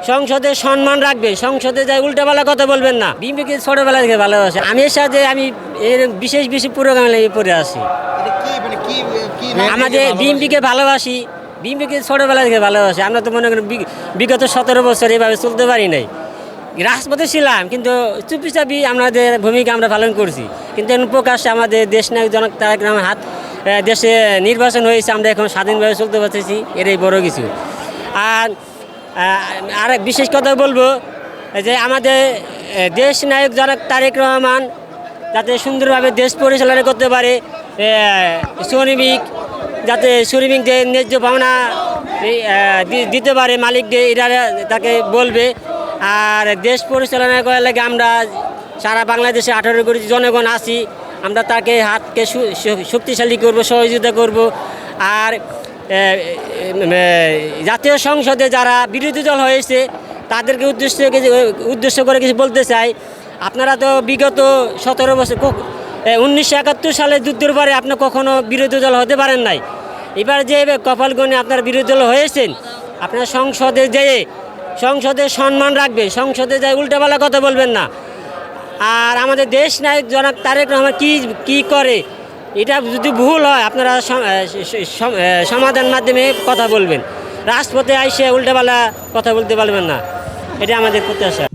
সংসদে সম্মান রাখবে, সংসদে যাই উল্টাপাল্টা কথা বলবেন না। বিএনপিকে ছোটবেলা থেকে ভালোবাসে। আমি এর সাথে আমি এর বিশেষ প্রোগ্রামে পড়ে আসি। আমাদের বিএনপিকে ভালোবাসি, বিএনপিকে ছোটবেলা থেকে ভালোবাসি। আমরা তো মনে করেন বিগত 17 বছর এভাবে চলতে পারি নাই। রাজপথে ছিলাম, কিন্তু চুপিচাপি আমাদের ভূমিকা আমরা পালন করছি। কিন্তু এখন প্রকাশ্যে আমাদের দেশ নায়ক জনক তারেক রহমানের হাত দেশে নির্বাচন হয়েছে, আমরা এখন স্বাধীনভাবে চলতে পারতেছি, এটাই বড় কিছু। আর বিশেষ কথা বলবো যে আমাদের দেশ নায়ক জনক তারেক রহমান যাতে সুন্দরভাবে দেশ পরিচালনা করতে পারে, শ্রমিক যাতে শ্রমিকদের ন্যায্য পাওনা দিতে পারে, মালিকদের এরা তাকে বলবে। আর দেশ পরিচালনা করার লাগে আমরা সারা বাংলাদেশে 18 কোটি জনগণ আছি, আমরা তাকে হাতকে শক্তিশালী করব, সহযোগিতা করব। আর জাতীয় সংসদে যারা বিরোধী দল হয়েছে তাদেরকে উদ্দেশ্য করে কিছু বলতে চাই। আপনারা তো বিগত 17 বছর 1971 সালে যুদ্ধের পরে আপনি কখনো বিরোধী দল হতে পারেন নাই। এবার যে কপাল গণে আপনারা বিরোধী দল হয়েছেন, আপনারা সংসদে যেয়ে সংসদে সম্মান রাখবে, সংসদে যাই উল্টাপাল্টা কথা বলবেন না। আর আমাদের দেশ নায়ক জনাব তারেক রহমান কি করে, এটা যদি ভুল হয় আপনারা সমাধান মাধ্যমে কথা বলবেন। রাজপথে আইসে উল্টাপাল্টা কথা বলতে পারবেন না, এটা আমাদের প্রত্যাশা।